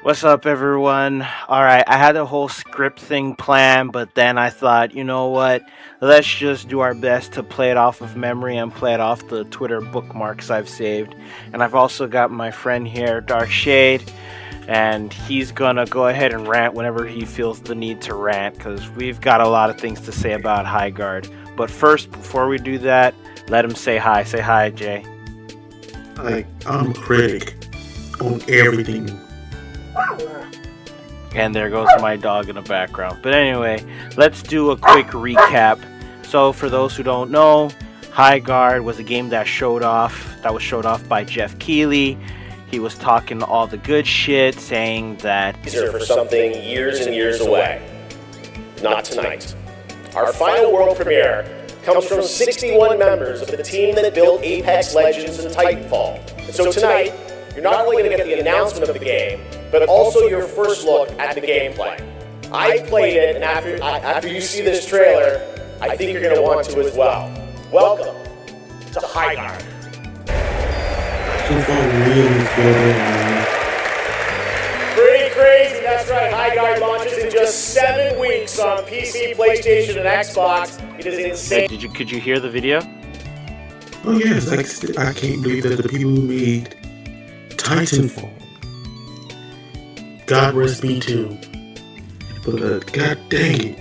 What's up, everyone? Alright, I had a whole script thing planned, but then I thought, you know what? Let's just do our best to play it off of memory and play it off the Twitter bookmarks I've saved. And I've also got my friend here, Dark Shade, and he's gonna go ahead and rant whenever he feels the need to rant, because we've got a lot of things to say about Highguard. But first, before we do that, let him say hi. Say hi, Jay. I'm a critic on everything. And there goes my dog in the background. But anyway, let's do a quick recap. So for those who don't know, Highguard was a game that was showed off by Jeff Keighley. He was talking all the good shit, saying that these are for something years and years away. Not tonight. Our final world premiere comes from 61 members of the team that built Apex Legends and Titanfall. And so tonight, you're not only going to get the announcement of the game, but also your first look at the gameplay. I played it, and after you see this trailer, I think you're going to want to as well. Welcome to Highguard. Pretty crazy, that's right. Highguard launches in just 7 weeks on PC, PlayStation, and Xbox. It is insane. Hey, could you hear the video? Oh yes, I can't believe that the people who made Titanfall, God rest me too, but God dang it.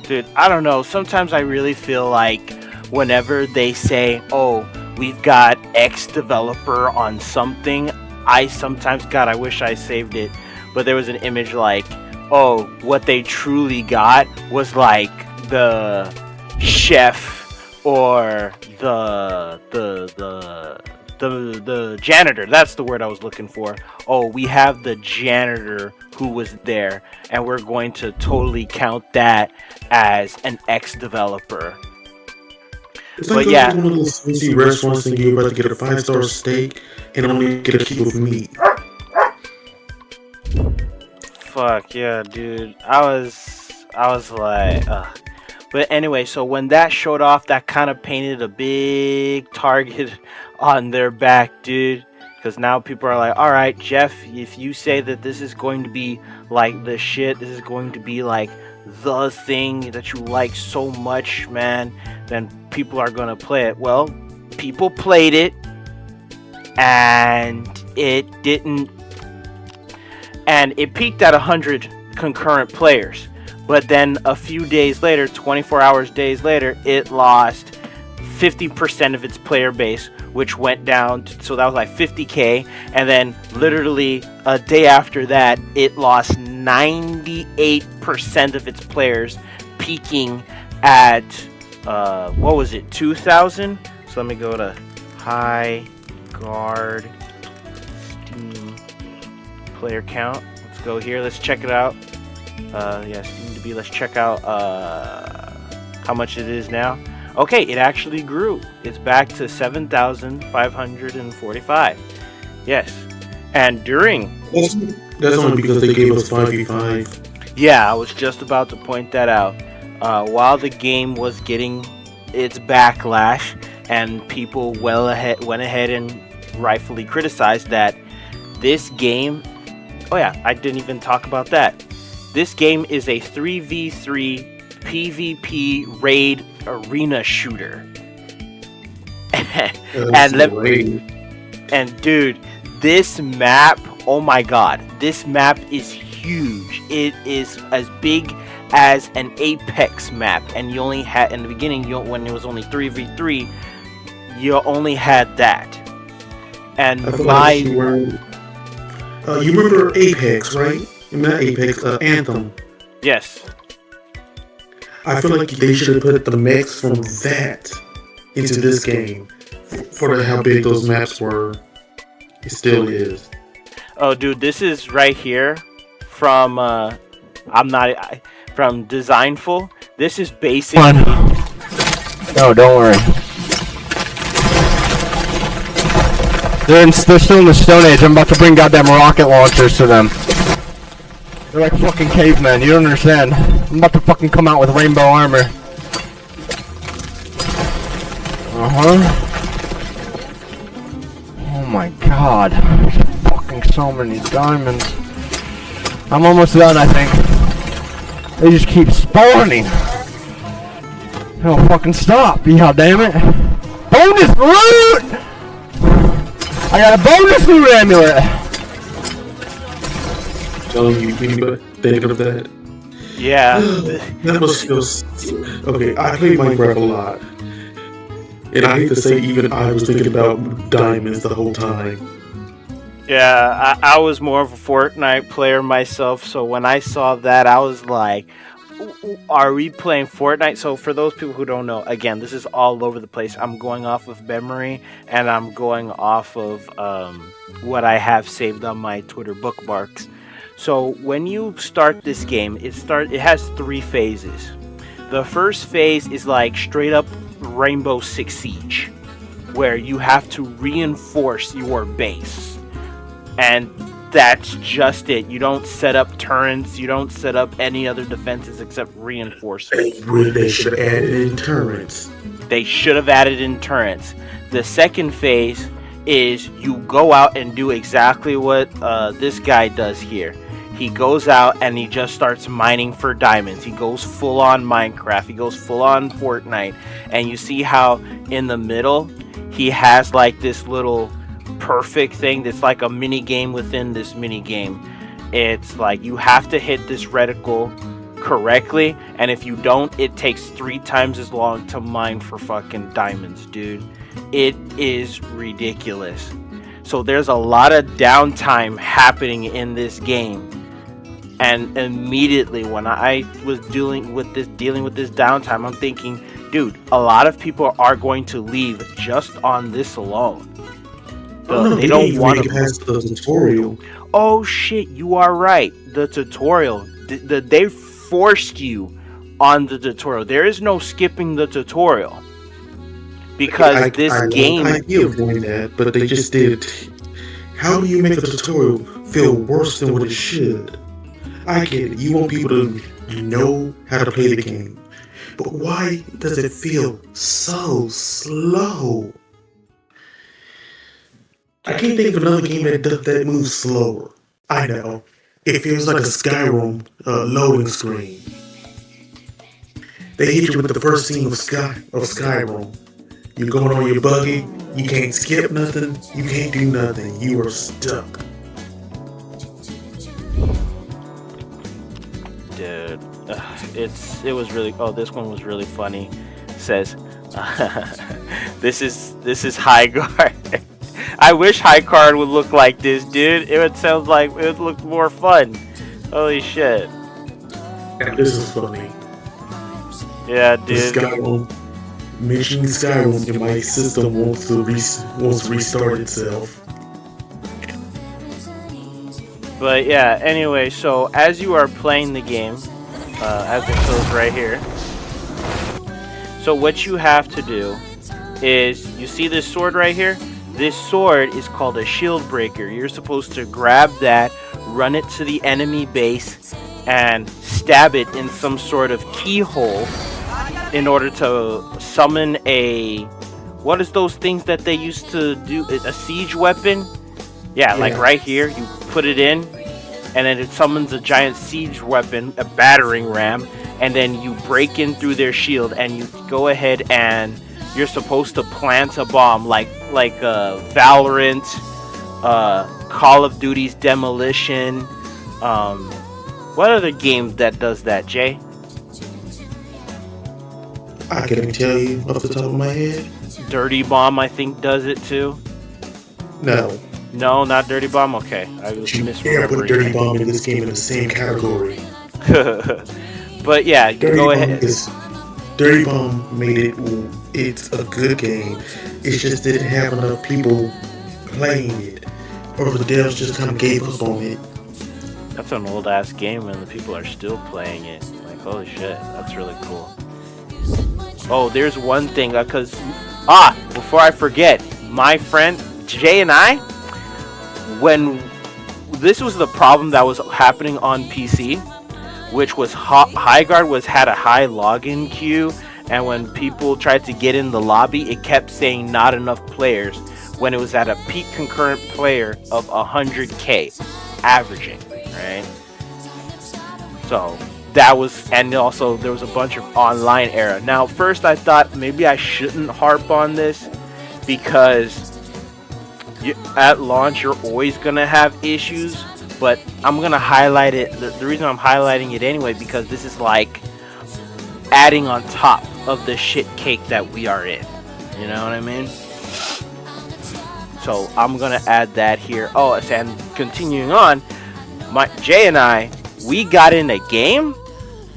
Dude, I don't know. Sometimes I really feel like whenever they say, oh, we've got X developer on something, I wish I saved it, but there was an image like, oh, what they truly got was like the chef or the janitor. That's the word I was looking for. Oh, we have the janitor who was there, and we're going to totally count that as an ex-developer. It's like one of those fancy restaurants and you're about to get a 5-star steak and only get a kilo of meat. Fuck yeah, dude. I was like, But anyway, so when that showed off, that kind of painted a big target on their back, dude. Because now people are like, alright, Jeff, if you say that this is going to be like the shit, this is going to be like the thing that you like so much, man, then people are going to play it. Well, people played it, and it didn't. And it peaked at 100 concurrent players. But then a few days later, 24 days later, it lost 50% of its player base, which went down to, so that was like 50k, and then literally a day after that, it lost 98% of its players, peaking at, what was it, 2,000? So let me go to Highguard Steam player count. Let's go here, let's check it out. Let's check out how much it is now. Okay, it actually grew. It's back to 7,545. Yes. And during... That's only because they gave us 5v5. Yeah, I was just about to point that out. While the game was getting its backlash, and people went ahead and rightfully criticized that this game... Oh yeah, I didn't even talk about that. This game is a 3v3 PvP raid arena shooter. And dude, this map, oh my god, this map is huge. It is as big as an Apex map, and you only had, in the beginning, when it was only 3v3, you only had that. And you remember Apex, right? Not Apex, Anthem. Yes. I feel like they should have put the mix from that into this game for how big those maps were. It still is. Oh, dude, this is right here from from Designful. This is basically. No, don't worry. They're still in the Stone Age. I'm about to bring goddamn rocket launchers to them. They're like fucking cavemen, you don't understand. I'm about to fucking come out with rainbow armor. Oh my god. Fuck. fucking so many diamonds. I'm almost done, I think. They just keep spawning. They don't fucking stop. Yeah, damn it. Bonus loot! I got a bonus loot amulet. Telling you, anybody think of that? Yeah. That must feel. Okay, I play Minecraft a lot, and I hate to say, even I was thinking about diamonds the whole time. Yeah, I was more of a Fortnite player myself, so when I saw that, I was like, are we playing Fortnite? So for those people who don't know, again, this is all over the place. I'm going off of memory, and I'm going off of what I have saved on my Twitter bookmarks. So when you start this game, it has 3 phases. The first phase is like straight up Rainbow Six Siege, where you have to reinforce your base. And that's just it. You don't set up turrets, you don't set up any other defenses except reinforcements. They should have added in turrets. They should have added in turrets. The second phase is you go out and do exactly what this guy does here. He goes out and he just starts mining for diamonds. He goes full on Minecraft. He goes full on Fortnite. And you see how in the middle he has like this little perfect thing that's like a mini game within this mini game. It's like you have to hit this reticle correctly, and if you don't, it takes 3 times as long to mine for fucking diamonds, dude. It is ridiculous. So there's a lot of downtime happening in this game, and immediately when I was dealing with this downtime, I'm thinking, dude, a lot of people are going to leave just on this alone. They don't want to pass the tutorial. Oh shit, you are right. The tutorial, they forced you on the tutorial. There is no skipping the tutorial because this game. I give doing that, but they just did. How do you make the tutorial feel worse than what it should? I get it. You want people to know how to play the game, but why does it feel so slow? I can't think of another game that moves slower. I know. It feels like a Skyrim loading screen. They hit you with the first scene of Skyrim. You're going on your buggy. You can't skip nothing. You can't do nothing. You are stuck. Dude, it was really. Oh, this one was really funny. It says, this is Highguard. I wish Highguard would look like this, dude. It would look more fun. Holy shit. And this is funny. Yeah, dude. Mentioning Skyrim, and my system wants to restart itself. But yeah, anyway, so as you are playing the game, as it shows right here, so what you have to do is, you see this sword right here? This sword is called a shield breaker. You're supposed to grab that, run it to the enemy base, and stab it in some sort of keyhole in order to summon a... What is those things that they used to do? A siege weapon? Yeah, like right here. You put it in, and then it summons a giant siege weapon, a battering ram, and then you break in through their shield, and you go ahead and you're supposed to plant a bomb, like Valorant, Call of Duty's Demolition. What other game that does that, Jay? I can't tell you off the top of my head. Dirty Bomb, I think, does it too. No. No, not Dirty Bomb? Okay. I was misremembering. Put Dirty Bomb in this game in the same category. But yeah, go ahead. Dirty Bomb made it's a good game. It just didn't have enough people playing it. Or the devs just kind of gave up on it. That's an old ass game and the people are still playing it. Like, holy shit, that's really cool. Oh, there's one thing, because... before I forget, my friend Jay and I, when this was the problem that was happening on PC, which was Highguard had a high login queue, and when people tried to get in the lobby, it kept saying not enough players. when it was at a peak concurrent player of 100K averaging, right? So that was, and also there was a bunch of online era. Now, first I thought maybe I shouldn't harp on this because at launch you're always gonna have issues, but I'm gonna highlight it. The reason I'm highlighting it anyway, because this is like adding on top of the shit cake that we are in. You know what I mean? So I'm gonna add that here. Oh, and continuing on, Jay and I, we got in a game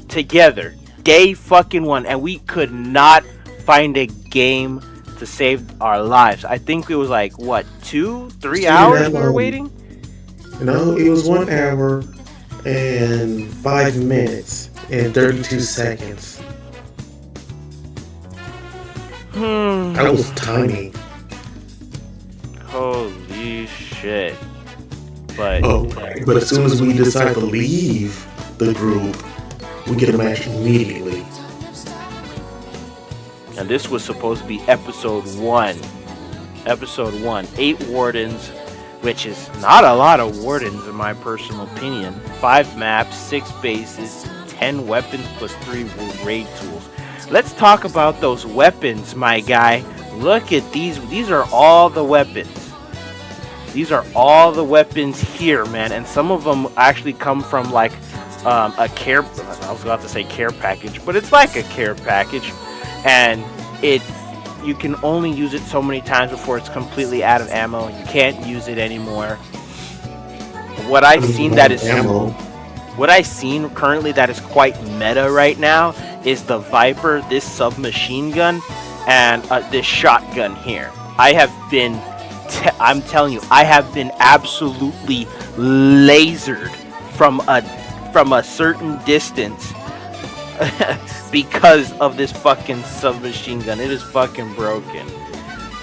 together, day fucking one, and we could not find a game to save our lives. I think it was like what, 2-3 hours we were waiting. No, it was 1 hour and 5 minutes and 32 seconds. That was tiny. Holy shit! But but as soon as we decide to leave the group, we get a match immediately. And this was supposed to be episode 1. Episode 1. 8 wardens, which is not a lot of wardens in my personal opinion. 5 maps, 6 bases, 10 weapons plus 3 raid tools. Let's talk about those weapons, my guy. Look at these. These are all the weapons. These are all the weapons here, man. And some of them actually come from like a care, I was about to say care package, but it's like a care package. And you can only use it so many times before it's completely out of ammo. You can't use it anymore. What I've seen that is what I've seen currently that is quite meta right now is the Viper, this submachine gun, and this shotgun here. I have been, I'm telling you, I have been absolutely lasered from a certain distance because of this fucking submachine gun. It is fucking broken.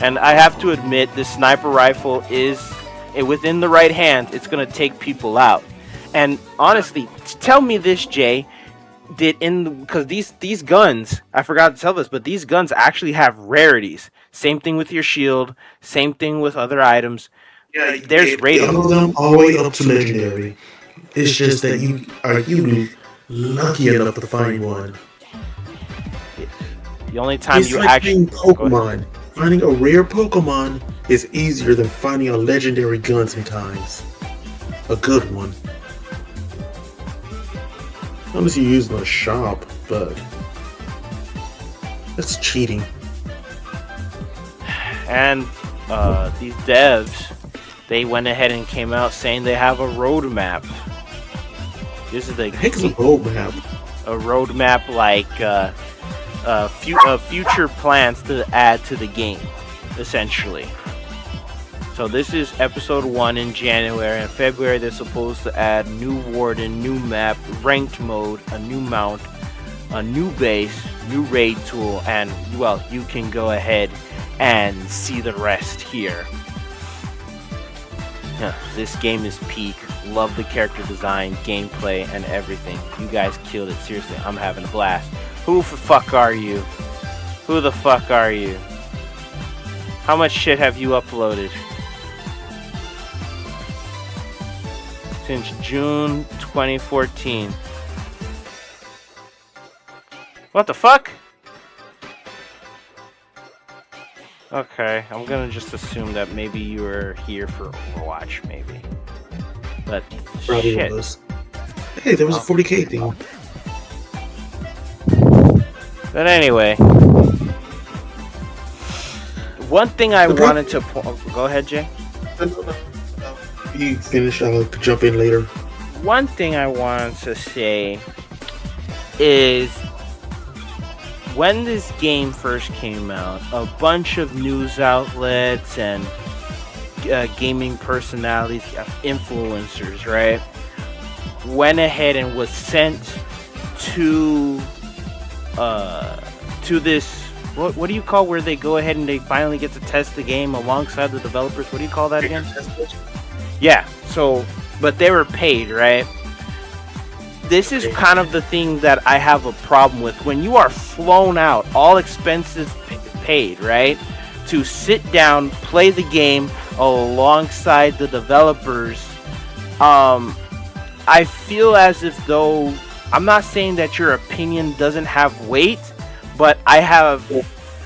And I have to admit, this sniper rifle is, within the right hands, it's gonna take people out. And honestly, tell me this, Jay, because these guns, I forgot to tell this, but these guns actually have rarities. Same thing with your shield, same thing with other items. Yeah, there's ratings. All of them all the way up to legendary. It's just that you are lucky enough to find one. The only time it's you like actually Pokemon. Finding a rare Pokemon is easier than finding a legendary gun sometimes. A good one. Unless you use it in a shop, but that's cheating. And these devs, they went ahead and came out saying they have a roadmap. This is the heck is a roadmap? A roadmap like future plans to add to the game, essentially. So this is episode 1 in January. In February, they're supposed to add new warden, new map, ranked mode, a new mount, a new base, new raid tool, and well, you can go ahead and see the rest here. This game is peak. Love the character design, gameplay, and everything. You guys killed it. Seriously, I'm having a blast. Who the fuck are you? Who the fuck are you? How much shit have you uploaded? Since June 2014. What the fuck? Okay, I'm gonna just assume that maybe you were here for Overwatch, maybe. But probably shit. Was. Hey, there was a 40K thing. But anyway, one thing I wanted to go ahead, Jay. You finish. I'll jump in later. One thing I wanted to say is, when this game first came out, a bunch of news outlets and gaming personalities, influencers, right, went ahead and was sent to this, what do you call where they go ahead and they finally get to test the game alongside the developers? What do you call that again? Yeah, so, but they were paid, right? This is kind of the thing that I have a problem with. When you are flown out, all expenses paid, right, to sit down, play the game alongside the developers, I feel as if though, I'm not saying that your opinion doesn't have weight, but I have...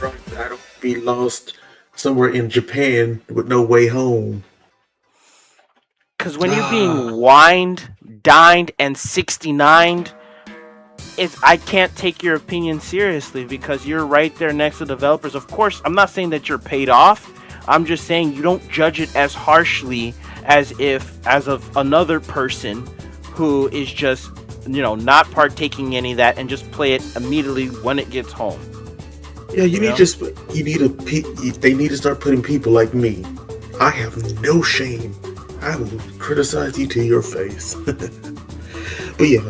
I don't be lost somewhere in Japan with no way home. Because when you're being wined, dined, and 69'd, I can't take your opinion seriously because you're right there next to developers. Of course, I'm not saying that you're paid off. I'm just saying you don't judge it as harshly as of another person who is just, not partaking in any of that and just play it immediately when it gets home. Yeah, they need to start putting people like me. I have no shame. I will criticize you to your face. But yeah,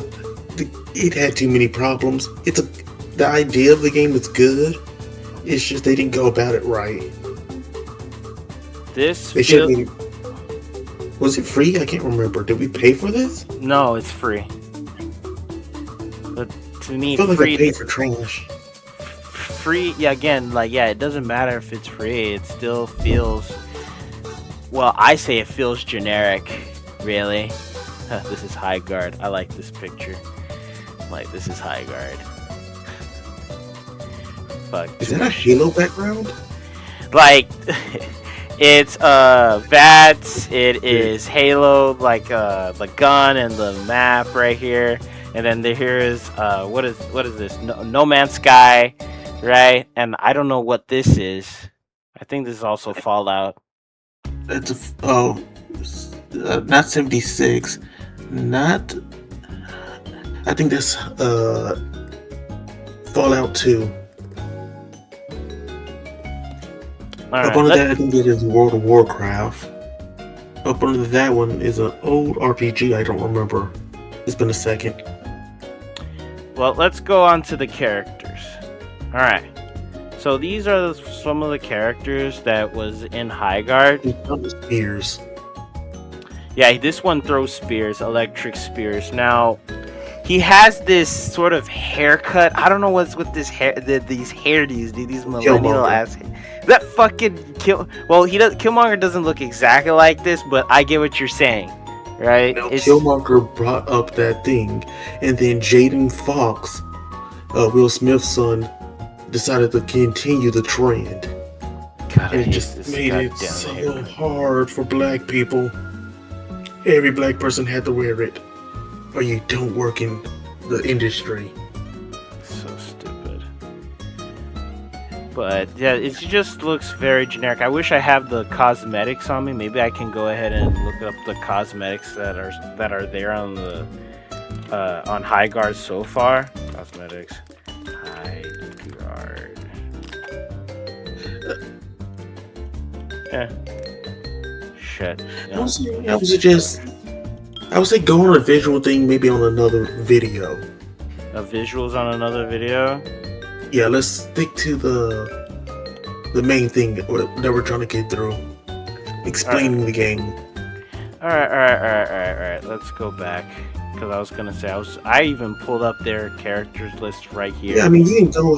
it had too many problems. The idea of the game is good. It's just they didn't go about it right. Was it free? I can't remember. Did we pay for this? No, it's free. But to me, I feel like free, I paid for trash. Free, yeah. Again, it doesn't matter if it's free. It still feels. Well, I say it feels generic. Really. This is Highguard. I like this picture. This is Highguard. Fuck. Is that a Halo background? It's VATS, it is Halo, the gun and the map right here, and then here is what is this? No Man's Sky, right? And I don't know what this is. I think this is also Fallout. That's not 76, not. I think that's Fallout 2. Up under that, I think it is World of Warcraft. Up under that one is an old RPG. I don't remember. It's been a second. Well, let's go on to the characters. All right. So these are some of the characters that was in Highguard. Spears. Yeah, this one throws spears, electric spears. Now, he has this sort of haircut. I don't know what's with this hair, these hairdos, dude. These millennial ass. That fucking Killmonger doesn't look exactly like this, but I get what you're saying, right? Now, Killmonger brought up that thing, and then Jaden Fox, Will Smith's son, decided to continue the trend. God, and it just made it so hard for black people. Every black person had to wear it, or you don't work in the industry. So stupid. But yeah, it just looks very generic. I wish I have the cosmetics on me. Maybe I can go ahead and look up the cosmetics that are there on the on Highguard so far. Cosmetics, Highguard. Shit. I would say go on a visual thing, maybe on another video. Visuals on another video? Yeah, let's stick to the main thing that we're trying to get through. Explaining the game. Alright. Let's go back. Because I was gonna say, I even pulled up their characters list right here. Yeah, I mean, you can go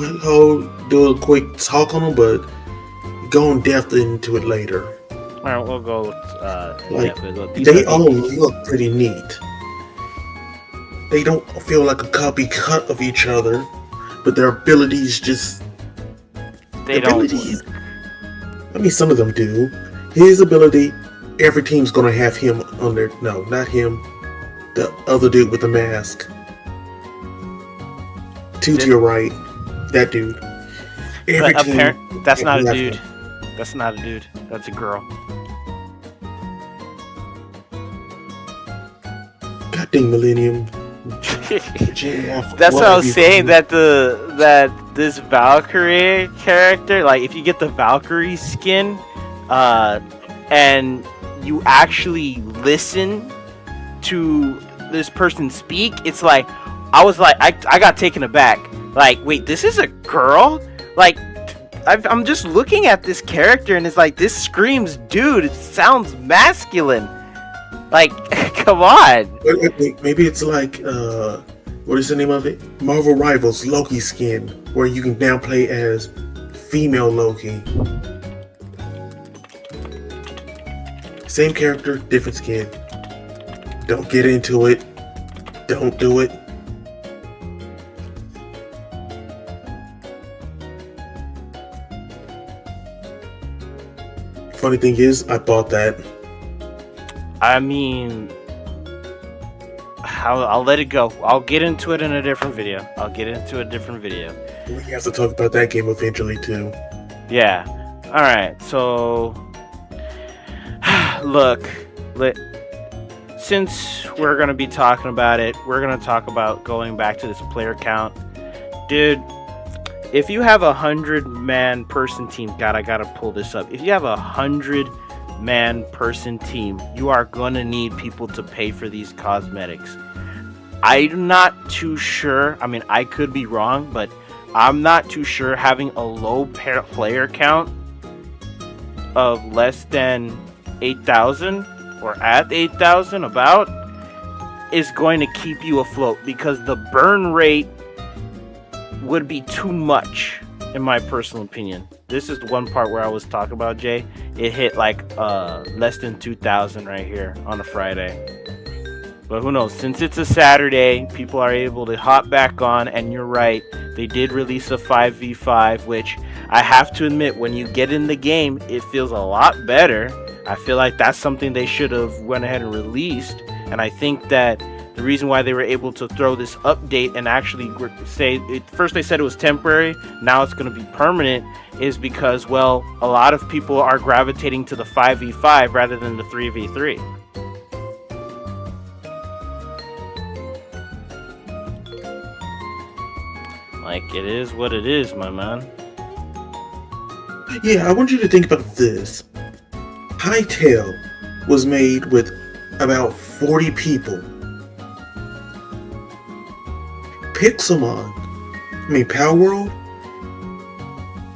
do a quick talk on them, but go in depth into it later. Alright, we'll go they all look pretty neat. They don't feel like a copy cut of each other, but their abilities just... They don't... I mean, some of them do. His ability, every team's gonna have him on their... No, not him. The other dude with the mask. To your right. That dude. Every team... That's not a dude. That's not a dude. That's a girl. Goddamn Millennium. That's what I was saying. That this Valkyrie character, if you get the Valkyrie skin, and you actually listen to this person speak, it's I got taken aback. Wait, this is a girl? I'm just looking at this character and it's this screams dude. It sounds masculine. Come on. Maybe it's what is the name of it? Marvel Rivals Loki skin, where you can now play as female Loki. Same character, different skin. Don't get into it. Don't do it. Funny thing is, I bought that. I mean, I'll let it go. I'll get into it in a different video. We have to talk about that game eventually too. Yeah. All right. So, look, since we're gonna be talking about it, we're gonna talk about going back to this player count, dude. If you have 100-man person team, God, I gotta pull this up. If you have 100-man person team, you are gonna need people to pay for these cosmetics. I'm not too sure. I mean, I could be wrong, but I'm not too sure having a low player count of less than 8,000 or at 8,000 about is going to keep you afloat, because the burn rate would be too much, in my personal opinion. This is the one part where I was talking about, Jay. It hit like less than 2,000 right here on a Friday. But who knows? Since it's a Saturday, people are able to hop back on, and you're right. They did release a 5v5, which I have to admit, when you get in the game, it feels a lot better. I feel like that's something they should have went ahead and released. And I think that the reason why they were able to throw this update and actually say it, first they said it was temporary, now it's going to be permanent, is because, well, a lot of people are gravitating to the 5v5 rather than the 3v3. Like, it is what it is, my man. Yeah, I want you to think about this. Hytale was made with about 40 people. Power World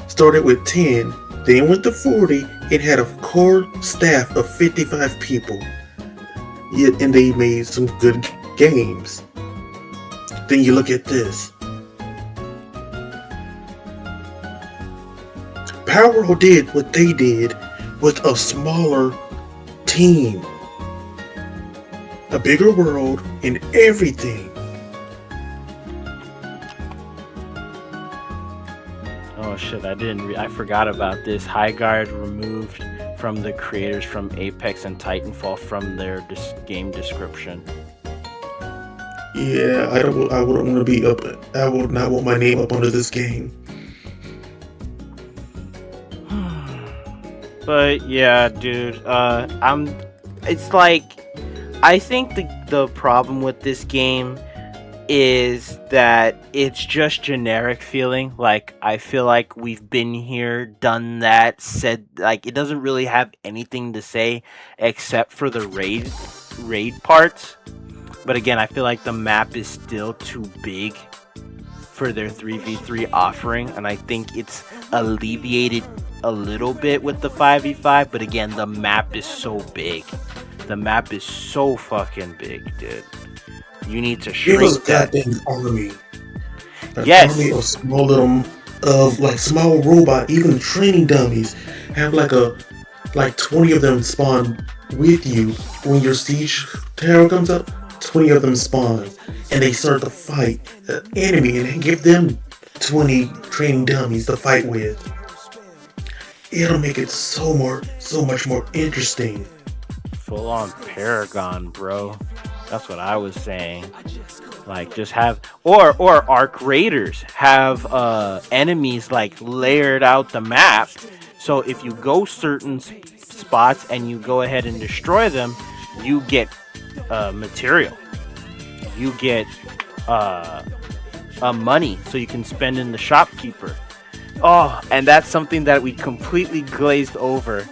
started with 10, then went to 40, and had a core staff of 55 people. Yet, and they made some good games. Then you look at this. Power World did what they did with a smaller team, a bigger world, and everything. Oh shit, I forgot about this. Highguard removed from the creators from Apex and Titanfall from their game description. Yeah, I wouldn't want to be up. I would not want my name up under this game. But yeah, dude, it's like, I think the problem with this game is that it's just generic feeling. Like, I feel like we've been here, done that, said, like, it doesn't really have anything to say except for the raid parts. But again, I feel like the map is still too big for their 3v3 offering, and I think it's alleviated a little bit with the 5v5, but again, the map is so big. The map is so fucking big, dude. You need to shrink that. It was a goddamn army. An Yes. army of small little, small robot, even training dummies. Have like 20 of them spawn with you when your siege tower comes up. 20 of them spawn, and they start to fight the enemy, and give them 20 training dummies to fight with. It'll make it so much more interesting. Full on Paragon, bro. That's what I was saying. Like, just have, or Arc Raiders have enemies like layered out the map. So if you go certain spots and you go ahead and destroy them, you get material. You get money, so you can spend in the shopkeeper. Oh, and that's something that we completely glazed over.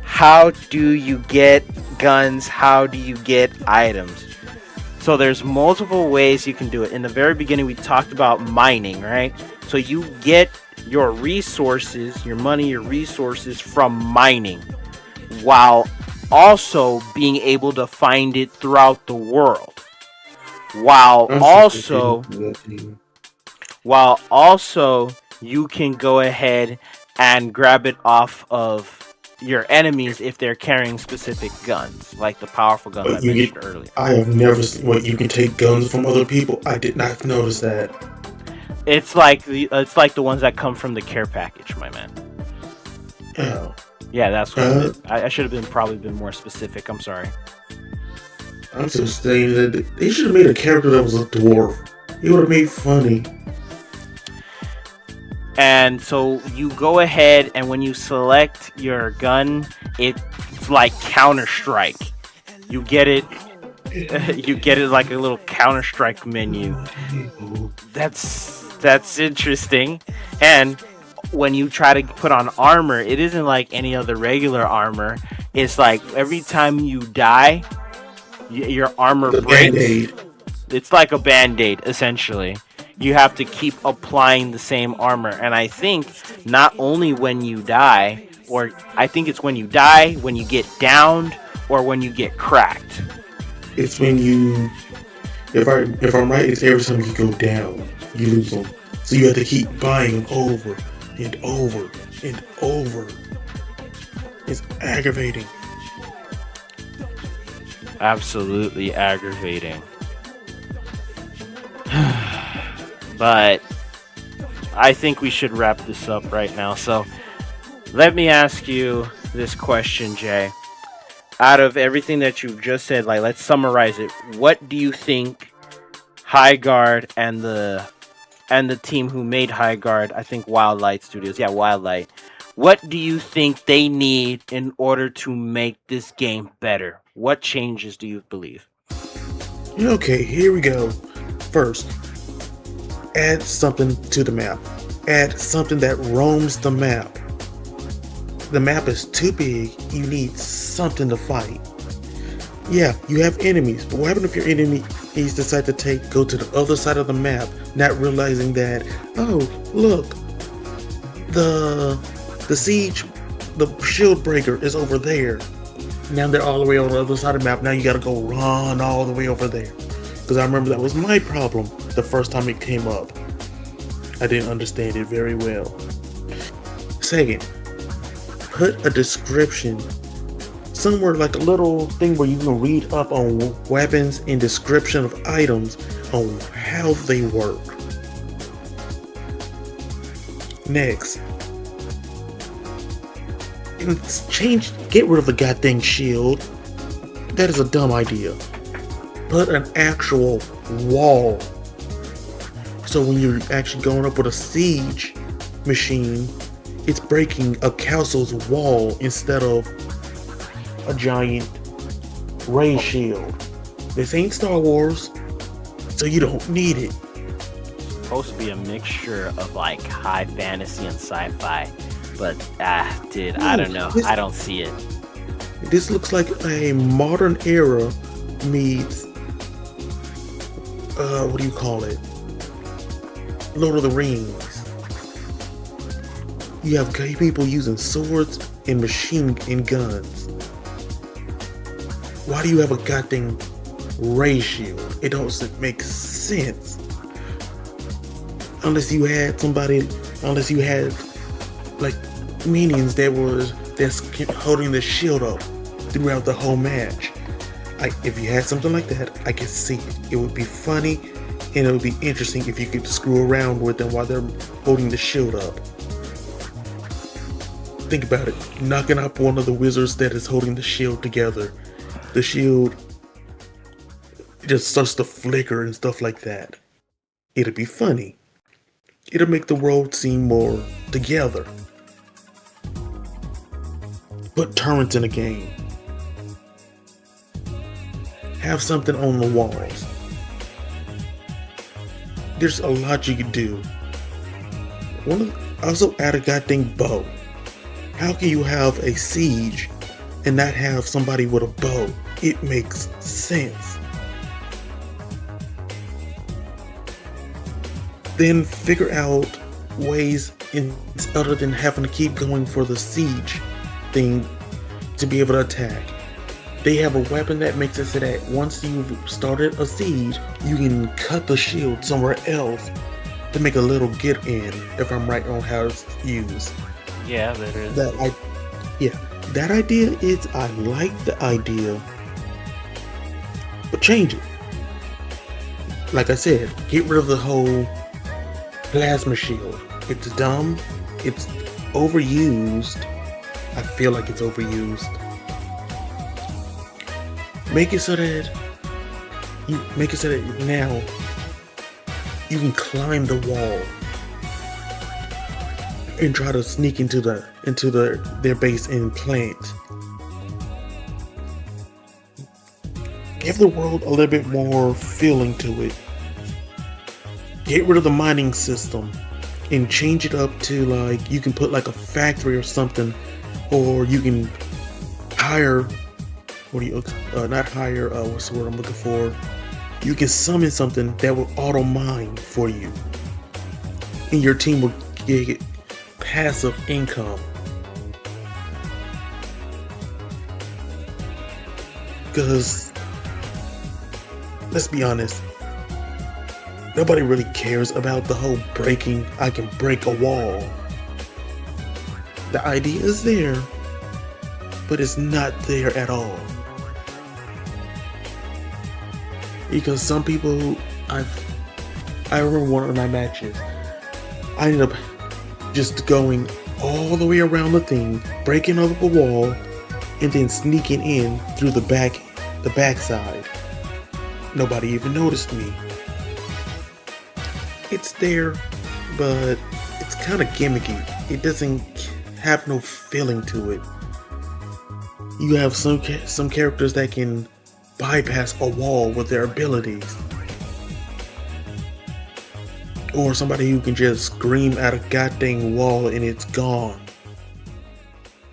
How do you get guns? How do you get items? So there's multiple ways you can do it. In the very beginning, we talked about mining, right? So you get your resources, your money, your resources from mining, while also being able to find it throughout the world. While also you can go ahead and grab it off of your enemies if they're carrying specific guns, like the powerful guns I You mentioned get. earlier. I have never seen what you can take guns from other people. I did not notice that. It's like the ones that come from the care package, my man. Oh. Yeah, that's what Uh, it is. I should have probably been more specific. I'm sorry. I'm just saying that they should have made a character that was a dwarf. It would have made funny. And so you go ahead, and when you select your gun, it's like Counter Strike. You get it. You get it like a little Counter Strike menu. That's interesting. And when you try to put on armor, it isn't like any other regular armor. It's like every time you die, your armor The breaks. Band-Aid. It's like a band-aid, essentially. You have to keep applying the same armor. And I think not only when you die, or I think it's when you die, when you get downed, or when you get cracked. It's when you. If I'm right, it's every time you go down, you lose them. So you have to keep buying them over and over and over. It's aggravating. Absolutely aggravating. But I think we should wrap this up right now. So let me ask you this question, Jay. Out of everything that you've just said, like, let's summarize it. What do you think Highguard and the team who made Highguard, I think Wildlight Studios, yeah, Wildlight. What do you think they need in order to make this game better? What changes do you believe? Okay, here we go. First, add something to the map. Add something that roams the map. The map is too big, you need something to fight. Yeah, you have enemies, but what happens if your enemies decide to go to the other side of the map, not realizing that, oh, look, the siege, the shield breaker is over there. Now they're all the way on the other side of the map, now you gotta go run all the way over there. Because I remember that was my problem the first time it came up. I didn't understand it very well. Second, put a description somewhere, like a little thing where you can read up on weapons and description of items on how they work. Next, get rid of the goddamn shield. That is a dumb idea. Put an actual wall. So when you're actually going up with a siege machine, it's breaking a castle's wall instead of a giant ray shield. This ain't Star Wars, so you don't need it. It's supposed to be a mixture of like high fantasy and sci-fi, but dude, I don't know. I don't see it. This looks like a modern era meets what do you call it? Lord of the Rings. You have people using swords and machine and guns. Why do you have a goddamn ray shield? It don't make sense. Unless you had like minions that's holding the shield up throughout the whole match. If you had something like that, I could see it. It would be funny and it would be interesting if you could screw around with them while they're holding the shield up. Think about it. Knocking up one of the wizards that is holding the shield together. The shield just starts to flicker and stuff like that. It'll be funny. It'll make the world seem more together. Put turrets in a game. Have something on the walls. There's a lot you can do. Also add a goddamn bow. How can you have a siege and not have somebody with a bow? It makes sense. Then figure out ways other than having to keep going for the siege thing to be able to attack. They have a weapon that makes it so that once you've started a siege, you can cut the shield somewhere else to make a little get in, if I'm right on how it's used. Yeah, there is. That idea is, I like the idea, but change it. Like I said, get rid of the whole plasma shield. It's dumb. It's overused. I feel like it's overused. Make it so that now you can climb the wall and try to sneak into their base and plant. Give the world a little bit more feeling to it. Get rid of the mining system and change it up to like you can put like a factory or something, or you can hire. Not hire? What's the word I'm looking for? You can summon something that will auto mine for you, and your team will get passive income. Because let's be honest, nobody really cares about the whole breaking. I can break a wall. The idea is there, but it's not there at all. Because some people, I remember one of my matches, I ended up just going all the way around the thing, breaking up the wall, and then sneaking in through the backside. Nobody even noticed me. It's there, but it's kind of gimmicky. It doesn't have no feeling to it. You have some characters that can bypass a wall with their abilities, or somebody who can just scream at a goddamn wall and it's gone,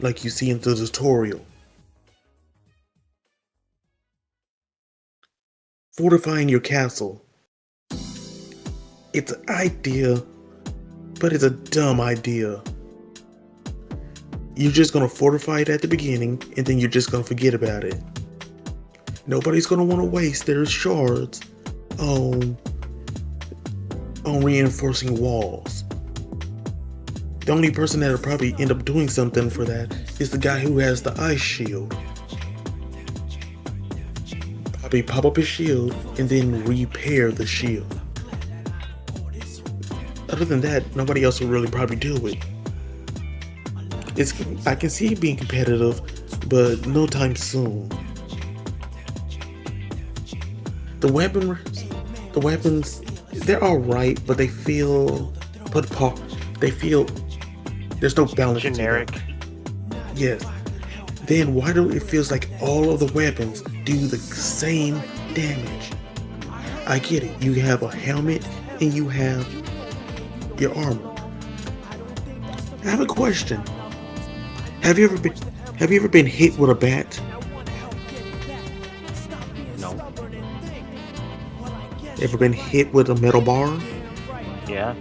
like you see in the tutorial. Fortifying your castle. It's an idea, but it's a dumb idea. You're just gonna fortify it at the beginning, and then you're just gonna forget about it. Nobody's gonna want to waste their shards on reinforcing walls. The only person that'll probably end up doing something for that is the guy who has the ice shield. Probably pop up his shield and then repair the shield. Other than that, nobody else will really probably do it. I can see it being competitive, but no time soon. The weapons, they're alright, but they feel there's no balance. Generic. Yes. Then why do it feels like all of the weapons do the same damage? I get it. You have a helmet and you have your armor. I have a question. Have you ever been hit with a bat? No. Ever been hit with a metal bar? Yeah.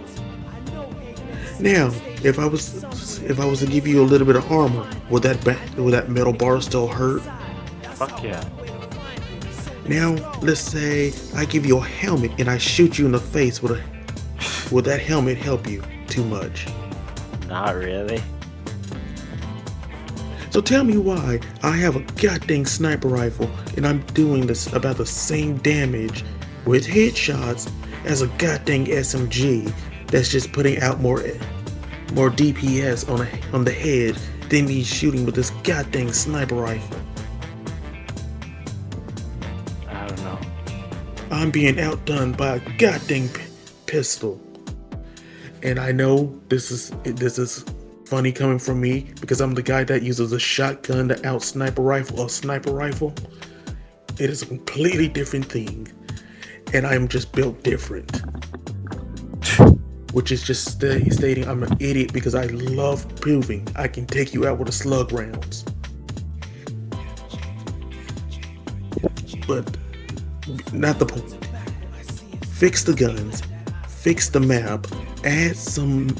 Now, if I was to give you a little bit of armor, would that metal bar still hurt? Fuck yeah. Now, let's say I give you a helmet and I shoot you in the face with would that helmet help you too much? Not really. So tell me why I have a goddamn sniper rifle and I'm doing this about the same damage with headshots as a goddamn SMG that's just putting out more DPS on the head than me shooting with this goddamn sniper rifle. I don't know. I'm being outdone by a goddamn pistol. And I know this is funny coming from me because I'm the guy that uses a shotgun to out sniper a sniper rifle. It is a completely different thing. And I'm just built different. Which is just stating I'm an idiot because I love proving I can take you out with the slug rounds. But not the point. Fix the guns, fix the map, add some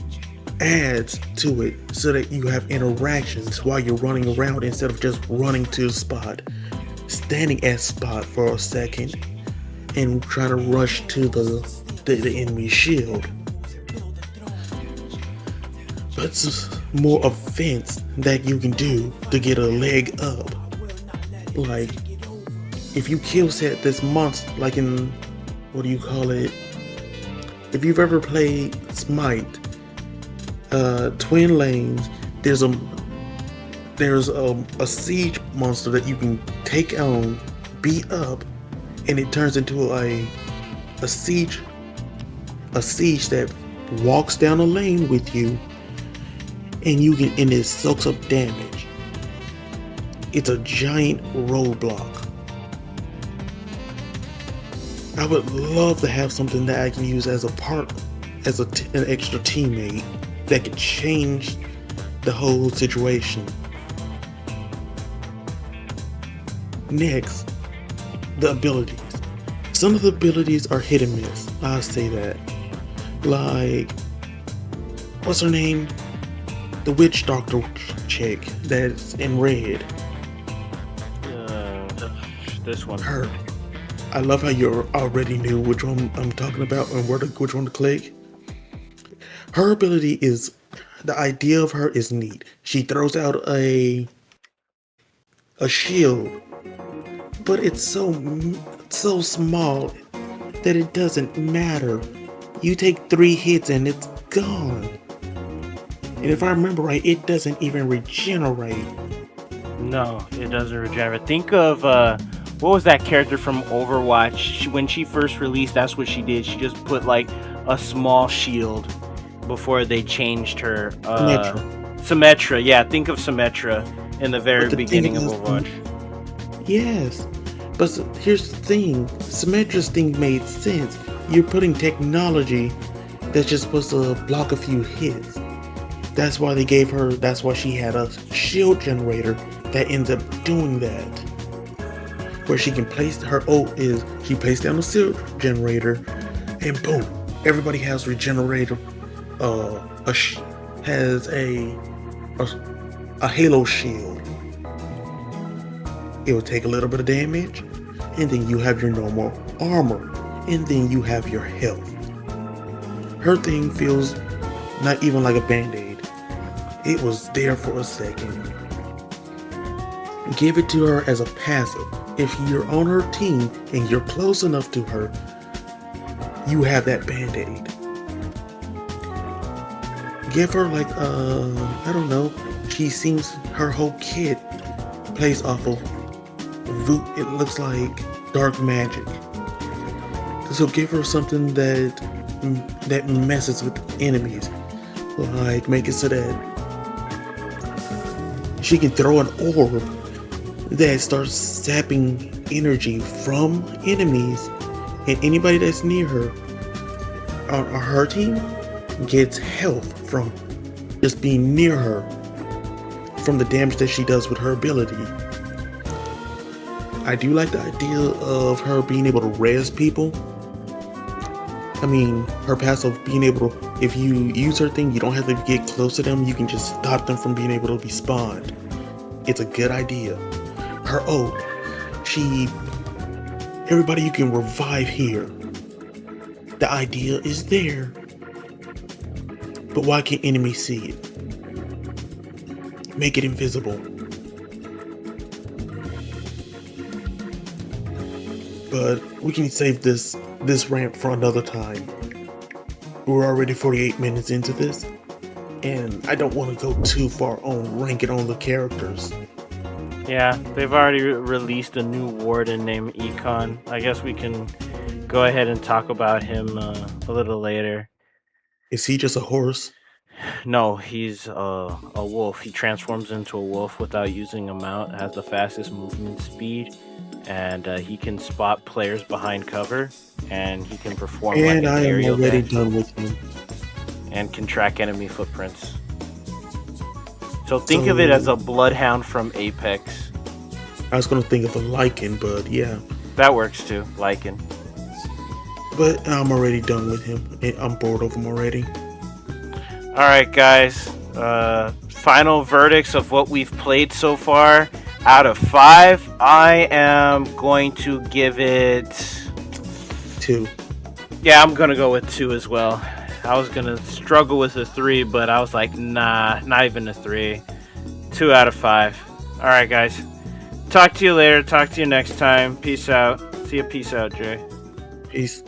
ads to it so that you have interactions while you're running around instead of just running to the spot, standing at spot for a second, and trying to rush to the enemy shield. Put more offense that you can do to get a leg up. Like, if you kill set this monster, like in, what do you call it? If you've ever played Smite, Twin Lanes, there's a siege monster that you can take on, beat up, and it turns into a siege that walks down a lane with you, and it soaks up damage. It's a giant roadblock. I would love to have something that I can use as an extra teammate that could change the whole situation. Next, the abilities. Some of the abilities are hit and miss. I'll say that. Like, what's her name? The witch doctor chick that's in red. This one. Her. I love how you already knew which one I'm talking about and which one to click. Her ability is, the idea of her is neat. She throws out a shield, but it's so small that it doesn't matter. You take 3 hits and it's gone. And if I remember right, it doesn't even regenerate. No, it doesn't regenerate. Think of what was that character from Overwatch? When she first released, that's what she did. She just put like a small shield before they changed her. Symmetra. Yeah, think of Symmetra in the very beginning of Overwatch. Yes, but here's the thing. Symmetra's thing made sense. You're putting technology that's just supposed to block a few hits. That's why she had a shield generator that ends up doing that. Where she can place her ult is she places down the shield generator, and boom, everybody has regenerator. Has a halo shield. It will take a little bit of damage, and then you have your normal armor, and then you have your health. Her thing feels not even like a band-aid. It was there for a second. Give it to her as a passive. If you're on her team and you're close enough to her, you have that band-aid. Give her like I don't know. Her whole kit plays off of it looks like dark magic. So give her something that messes with enemies. Like make it so that she can throw an orb that starts sapping energy from enemies, and anybody that's near her on her team gets health from just being near her from the damage that she does with her ability. I do like the idea of her being able to res people. I mean, her passive being able to, if you use her thing, you don't have to get close to them, you can just stop them from being able to be spawned. It's a good idea. Her ult, everybody you can revive here. The idea is there, but why can't enemies see it? Make it invisible. But we can save this rant for another time. We're already 48 minutes into this, and I don't want to go too far on ranking on the characters. Yeah, they've already released a new warden named Econ. I guess we can go ahead and talk about him a little later. Is he just a horse? No, he's a wolf. He transforms into a wolf without using a mount, has the fastest movement speed, and he can spot players behind cover, and he can perform like an aerial am already dance, done with him. and can track enemy footprints. So think of it as a bloodhound from Apex. I was gonna think of a lichen, but yeah. That works too, Lycan. But I'm already done with him. I'm bored of him already. Alright guys, final verdicts of what we've played so far. Out of 5, I am going to give it 2. Yeah, I'm gonna go with 2 as well. I was gonna struggle with a 3, but I was like, nah, not even a 3. 2 out of 5. Alright, guys. Talk to you later. Talk to you next time. Peace out. See you. Peace out, Jay. Peace.